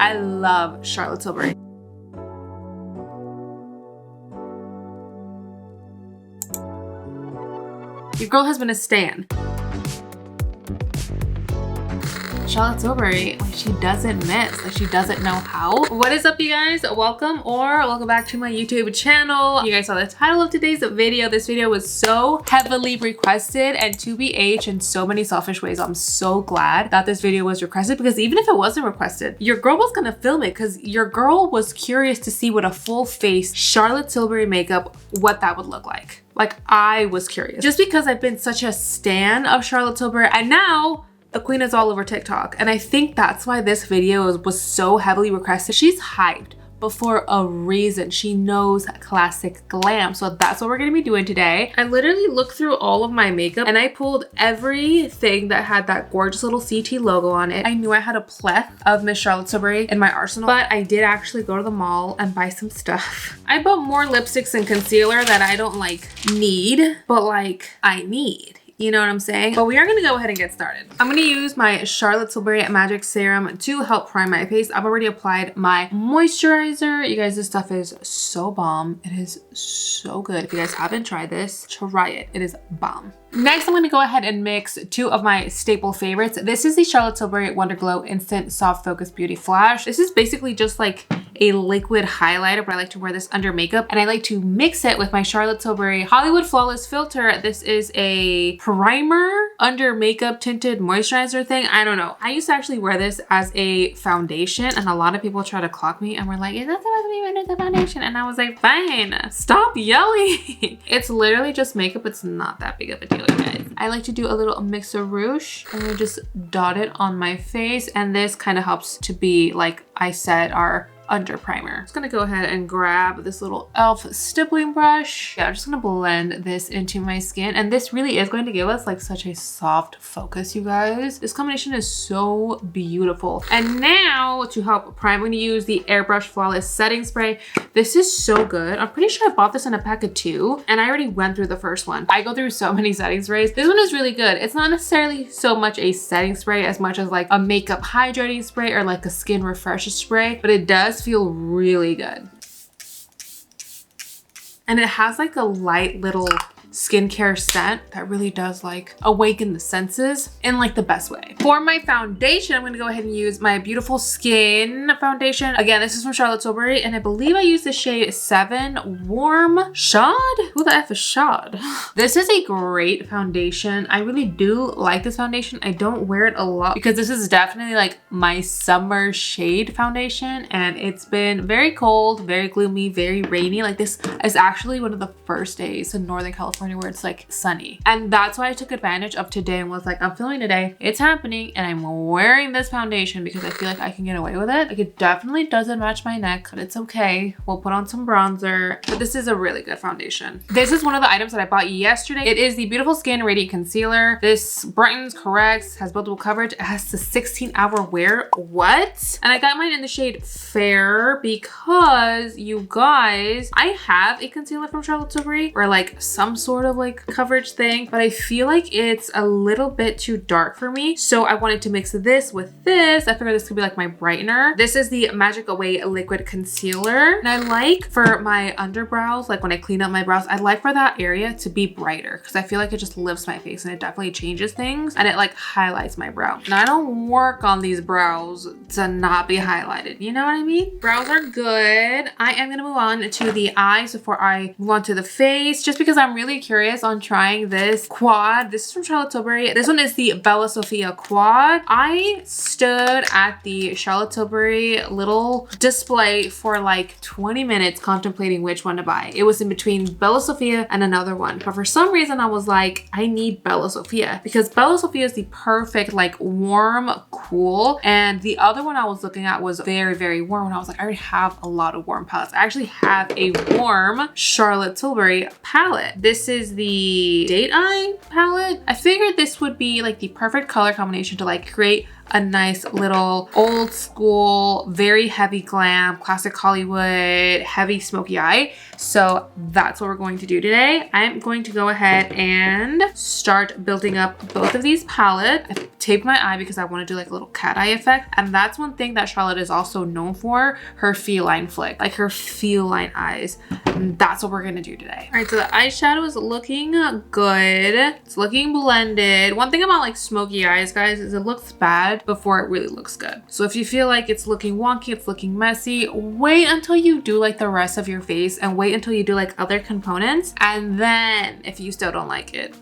I love Charlotte Tilbury. Your girl has been a stan. Charlotte Tilbury, like, she doesn't miss, like, she doesn't know how. What is up, you guys? Welcome back to my YouTube channel. You guys saw the title of today's video. This video was so heavily requested, and to BH, in so many selfish ways, I'm so glad that this video was requested, because even if it wasn't requested, your girl was gonna film it because your girl was curious to see what a full face Charlotte Tilbury makeup, what that would look like. Like, I was curious. Just because I've been such a stan of Charlotte Tilbury, and now the queen is all over TikTok. And I think that's why this video was so heavily requested. She's hyped, but for a reason. She knows classic glam. So that's what we're gonna be doing today. I literally looked through all of my makeup and I pulled everything that had that gorgeous little CT logo on it. I knew I had a plethora of Miss Charlotte Tilbury in my arsenal, but I did actually go to the mall and buy some stuff. I bought more lipsticks and concealer that I don't like need, but like I need. You know what I'm saying? But we are gonna go ahead and get started. I'm gonna use my Charlotte Tilbury Magic Serum to help prime my face. I've already applied my moisturizer. You guys, this stuff is so bomb. It is so good. If you guys haven't tried this, try it. It is bomb. Next, I'm gonna go ahead and mix two of my staple favorites. This is the Charlotte Tilbury Wonder Glow Instant Soft Focus Beauty Flash. This is basically just like a liquid highlighter, but I like to wear this under makeup, and I like to mix it with my Charlotte Tilbury Hollywood Flawless Filter. This is a primer under makeup tinted moisturizer thing. I don't know. I used to actually wear this as a foundation, and a lot of people try to clock me and were like, is that supposed to be under the foundation? And I was like, fine, stop yelling. It's literally just makeup. It's not that big of a deal, you guys. I like to do a little mix of rouge and we just dot it on my face, and this kind of helps to be, like I said, our under primer. I'm just gonna go ahead and grab this little e.l.f. stippling brush. Yeah, I'm just gonna blend this into my skin, and this really is going to give us like such a soft focus, you guys. This combination is so beautiful. And now to help prime, I'm gonna use the Airbrush Flawless Setting Spray. This is so good. I'm pretty sure I bought this in a pack of 2, and I already went through the first one. I go through so many setting sprays. This one is really good. It's not necessarily so much a setting spray as much as like a makeup hydrating spray or like a skin refresher spray, but it does feel really good. And it has like a light little skincare scent that really does like awaken the senses in like the best way. For my foundation, I'm gonna go ahead and use my Beautiful Skin foundation. Again, this is from Charlotte Tilbury, and I believe I use the shade 7 Warm Shad. Who the F is Shad? This is a great foundation. I really do like this foundation. I don't wear it a lot because this is definitely like my summer shade foundation, and it's been very cold, very gloomy, very rainy. Like, this is actually one of the first days in Northern California where it's like sunny, and that's why I took advantage of today and was like, I'm filming today, it's happening, and I'm wearing this foundation because I feel like I can get away with it. Like, it definitely doesn't match my neck, but it's okay. We'll put on some bronzer, but this is a really good foundation. This is one of the items that I bought yesterday. It is the Beautiful Skin Radiant Concealer. This brightens, corrects, has buildable coverage. It has the 16-hour wear. What? And I got mine in the shade Fair because, you guys, I have a concealer from Charlotte Tilbury or like some sort of like coverage thing, but I feel like it's a little bit too dark for me. So I wanted to mix this with this. I figured this could be like my brightener. This is the Magic Away Liquid Concealer. And I like for my underbrows, like when I clean up my brows, I like for that area to be brighter because I feel like it just lifts my face and it definitely changes things, and it like highlights my brow. And I don't work on these brows to not be highlighted. You know what I mean? Brows are good. I am gonna move on to the eyes before I move on to the face, just because I'm really curious on trying this quad. This is from Charlotte Tilbury. This one is the Bella Sophia quad. I stood at the Charlotte Tilbury little display for like 20 minutes contemplating which one to buy. It was in between Bella Sophia and another one, but for some reason I was like, I need Bella Sophia because Bella Sophia is the perfect like warm cool, and the other one I was looking at was very, very warm, and I was like, I already have a lot of warm palettes. I actually have a warm Charlotte Tilbury palette. This is the Date Eye palette. I figured this would be like the perfect color combination to like create a nice little old school, very heavy glam, classic Hollywood, heavy smoky eye. So that's what we're going to do today. I'm going to go ahead and start building up both of these palettes. I taped my eye because I want to do like a little cat eye effect. And that's one thing that Charlotte is also known for, her feline flick, like her feline eyes. And that's what we're going to do today. All right, so the eyeshadow is looking good. It's looking blended. One thing about like smoky eyes, guys, is it looks bad before it really looks good. So if you feel like it's looking wonky, it's looking messy, wait until you do like the rest of your face and wait until you do like other components. And then if you still don't like it,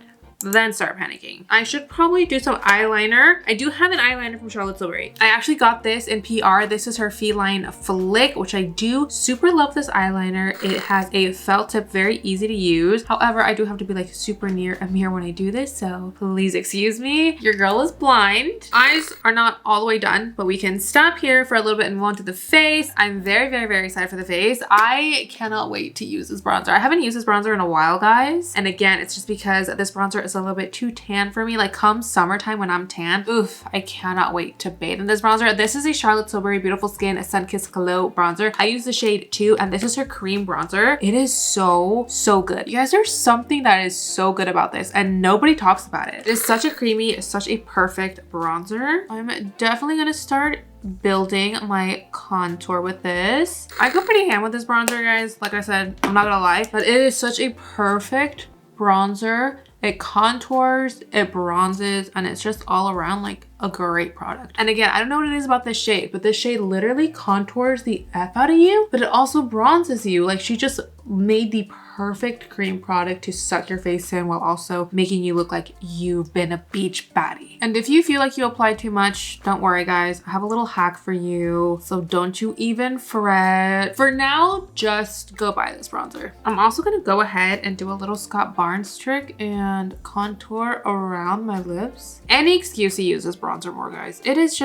then start panicking. I should probably do some eyeliner. I do have an eyeliner from Tilbury. I actually got this in PR. This is her Feline Flick, which I do super love this eyeliner. It has a felt tip, very easy to use. However, I do have to be like super near a mirror when I do this, so please excuse me. Your girl is blind. Eyes are not all the way done, but we can stop here for a little bit and move on to the face. I'm very, very, very excited for the face. I cannot wait to use this bronzer. I haven't used this bronzer in a while, guys. And again, it's just because this bronzer is a little bit too tan for me. Like come summertime when I'm tan, oof, I cannot wait to bathe in this bronzer. This is a Charlotte Tilbury Beautiful Skin Sun Kissed Glow bronzer. I use the shade 2 and this is her cream bronzer. It is so good. You guys, there's something that is so good about this and nobody talks about it. It's such a creamy, such a perfect bronzer. I'm definitely gonna start building my contour with this. I go pretty ham with this bronzer, guys. Like I said, I'm not gonna lie, but it is such a perfect bronzer. It contours, it bronzes, and it's just all around like a great product. And again, I don't know what it is about this shade, but this shade literally contours the F out of you, but it also bronzes you. Like she just made the perfect cream product to suck your face in while also making you look like you've been a beach baddie. And if you feel like you applied too much, don't worry guys, I have a little hack for you. So don't you even fret. For now, just go buy this bronzer. I'm also gonna go ahead and do a little Scott Barnes trick and contour around my lips. Any excuse to use this bronzer more, guys. It is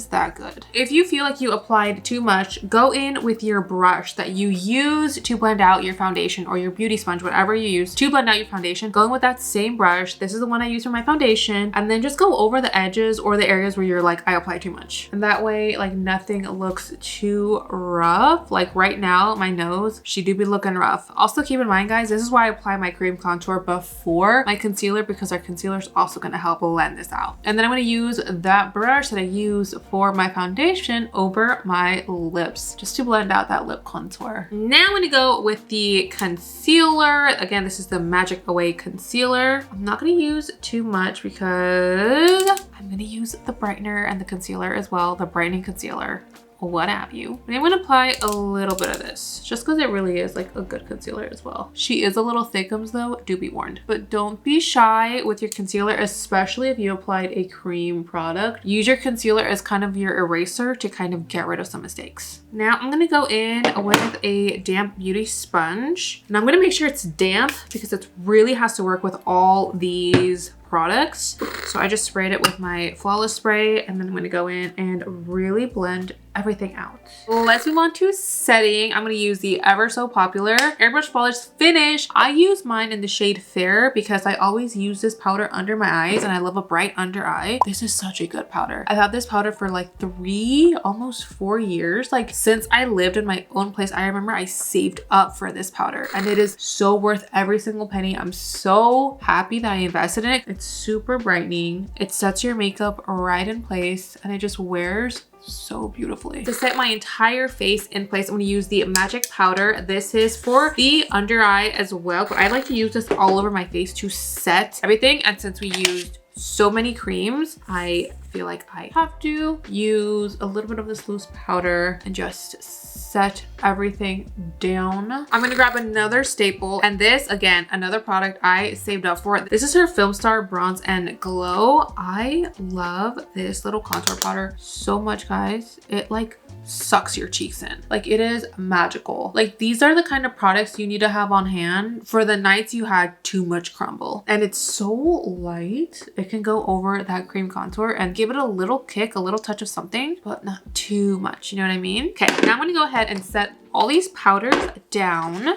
that good. If you feel like you applied too much, go in with your brush that you use to blend out your foundation or your beauty sponge, whatever you use to blend out your foundation. Go in with that same brush. This is the one I use for my foundation, and then just go over the edges or the areas where you're like, I apply too much. And that way, like nothing looks too rough. Like right now, my nose, she do be looking rough. Also keep in mind, guys, this is why I apply my cream contour before my concealer, because our concealer is also gonna help blend this out. And then I'm gonna use that brush that I use for my foundation over my lips, just to blend out that lip contour. Now I'm gonna go with the concealer. Again, this is the Magic Away concealer. I'm not gonna use too much because I'm gonna use the brightener and the concealer as well, the brightening concealer, what have you. And I'm gonna apply a little bit of this just because it really is like a good concealer as well. She is a little thickums though, do be warned. But don't be shy with your concealer, especially if you applied a cream product. Use your concealer as kind of your eraser to kind of get rid of some mistakes. Now I'm gonna go in with a damp beauty sponge, and I'm gonna make sure it's damp because it really has to work with all these products. So I just sprayed it with my Flawless spray, and then I'm gonna go in and really blend everything out. Let's move on to setting. I'm gonna use the ever so popular Airbrush Polish Finish. I use mine in the shade Fair because I always use this powder under my eyes and I love a bright under eye. This is such a good powder. I've had this powder for like 3, almost 4 years. Like since I lived in my own place, I remember I saved up for this powder and it is so worth every single penny. I'm so happy that I invested in it. It's super brightening. It sets your makeup right in place and it just wears so beautifully. To set my entire face in place, I'm going to use the Magic Powder. This is for the under eye as well, but I like to use this all over my face to set everything. And since we used so many creams, I feel like I have to use a little bit of this loose powder and just set everything down. I'm gonna grab another staple, and this, again, another product I saved up for. This is her Film Star Bronze and Glow. I love this little contour powder so much, guys. It like sucks your cheeks in. Like it is magical. Like these are the kind of products you need to have on hand for the nights you had too much crumble. And it's so light. It can go over that cream contour and give it a little kick, a little touch of something, but not too much. You know what I mean? Okay, now I'm gonna go ahead and set all these powders down.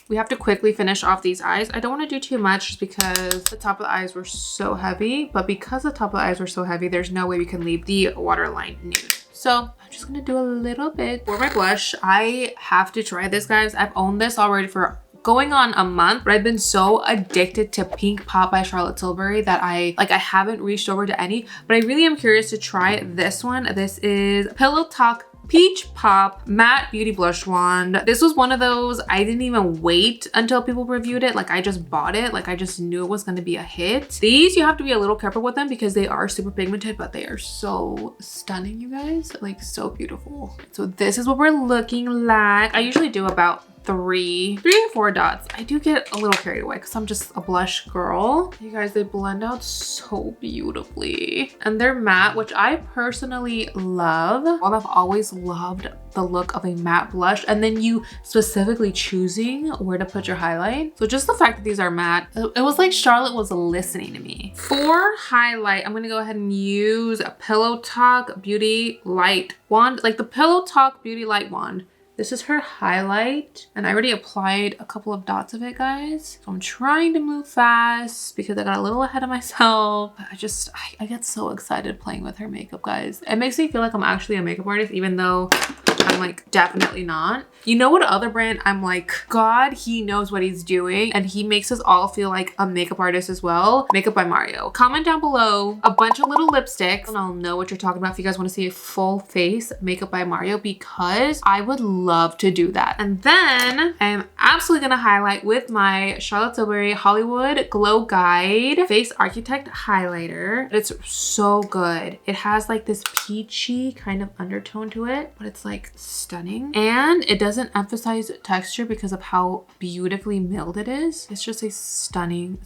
We have to quickly finish off these eyes. I don't want to do too much just because the top of the eyes were so heavy, but because the top of the eyes were so heavy, there's no way we can leave the waterline nude. So I'm just gonna do a little bit. For my blush, I have to try this, guys. I've owned this already for going on a month, but I've been so addicted to Pink Pop by Charlotte Tilbury that I haven't reached over to any, but I really am curious to try this one. This is Pillow Talk Peach Pop Matte Beauty Blush Wand. This was one of those, I didn't even wait until people reviewed it. Like I just bought it. Like I just knew it was going to be a hit. These, you have to be a little careful with them because they are super pigmented, but they are so stunning, you guys. Like so beautiful. So this is what we're looking like. I usually do about three to four dots. I do get a little carried away because I'm just a blush girl. You guys, they blend out so beautifully. And they're matte, which I personally love. Well, I've always loved the look of a matte blush, and then you specifically choosing where to put your highlight. So just the fact that these are matte, it was like Charlotte was listening to me. For highlight, I'm gonna go ahead and use a Pillow Talk Beauty Light Wand, like the Pillow Talk Beauty Light Wand. This is her highlight, and I already applied a couple of dots of it, guys. So I'm trying to move fast because I got a little ahead of myself. I get so excited playing with her makeup, guys. It makes me feel like I'm actually a makeup artist, even though I'm like definitely not. You know what other brand I'm like, God, he knows what he's doing, and he makes us all feel like a makeup artist as well. Makeup by Mario. Comment down below a bunch of little lipsticks and I'll know what you're talking about if you guys want to see a full face makeup by Mario, because I would love to do that. And then I'm absolutely gonna highlight with my Charlotte Tilbury Hollywood Glow Guide Face Architect highlighter. It's so good. It has like this peachy kind of undertone to it, but it's like stunning, and it doesn't emphasize texture because of how beautifully milled it is. It's just a stunning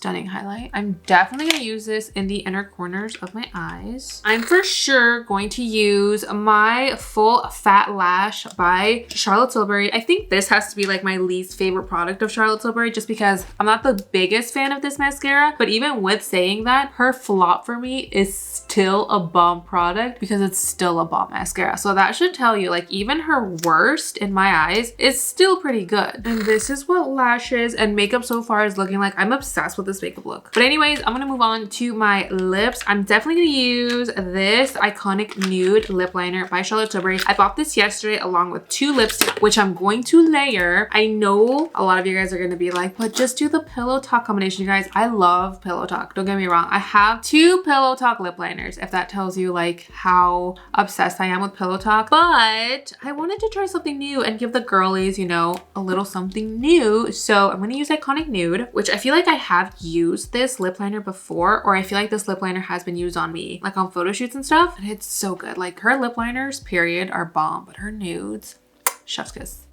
highlight. I'm definitely going to use this in the inner corners of my eyes. I'm for sure going to use my Full Fat Lash by Charlotte Tilbury. I think this has to be like my least favorite product of Charlotte Tilbury, just because I'm not the biggest fan of this mascara, but even with saying that, her flop for me is still a bomb product because it's still a bomb mascara. So that should tell you, like, even her worst in my eyes is still pretty good. And this is what lashes and makeup so far is looking like. I'm obsessed with this makeup look. But anyways, I'm gonna move on to my lips. I'm definitely gonna use this iconic nude lip liner by Charlotte Tilbury. I bought this yesterday along with two lipsticks, which I'm going to layer. I know a lot of you guys are gonna be like, but just do the Pillow Talk combination. You guys, I love Pillow Talk. Don't get me wrong. I have two Pillow Talk lip liners, if that tells you like how obsessed I am with Pillow Talk. But I wanted to try something new and give the girlies, you know, a little something new. So I'm gonna use Iconic Nude, which I feel like I have used this lip liner before, or I feel like this lip liner has been used on me, like on photo shoots and stuff. And it's so good. Like her lip liners, period, are bomb, but her nudes, chef's kiss.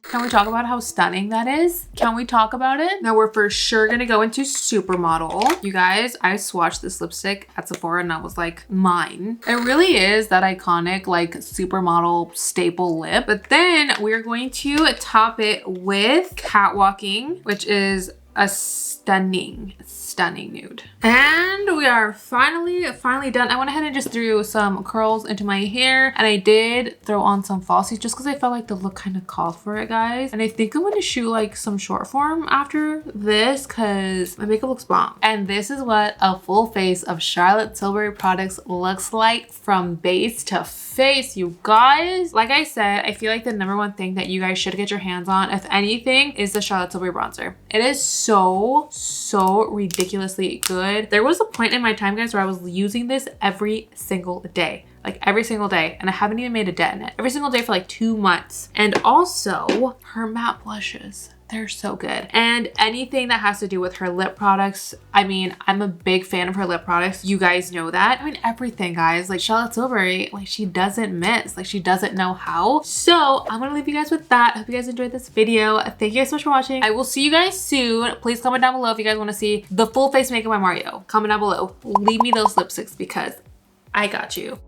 Can we talk about how stunning that is? Can we talk about it? Now we're for sure gonna go into Supermodel. You guys, I swatched this lipstick at Sephora and I was like, mine. It really is that iconic like Supermodel staple lip. But then we're going to top it with Catwalking, which is a stunning nude. And we are finally done. I went ahead and just threw some curls into my hair, and I did throw on some falsies just because I felt like the look kind of called for it, guys. And I think I'm going to shoot like some short form after this because my makeup looks bomb. And this is what a full face of Charlotte Tilbury products looks like from base to face, you guys. Like I said, I feel like the #1 thing that you guys should get your hands on, if anything, is the Charlotte Tilbury bronzer. It is so ridiculously good. There was a point in my time, guys, where I was using this every single day. Like every single day, and I haven't even made a dent in it. Every single day for like 2 months. And also her matte blushes, they're so good. And anything that has to do with her lip products, I mean, I'm a big fan of her lip products. You guys know that. I mean, everything, guys. Like Charlotte Tilbury, like she doesn't miss. Like she doesn't know how. So I'm gonna leave you guys with that. I hope you guys enjoyed this video. Thank you guys so much for watching. I will see you guys soon. Please comment down below if you guys want to see the full face makeup by Mario. Comment down below. Leave me those lipsticks because I got you.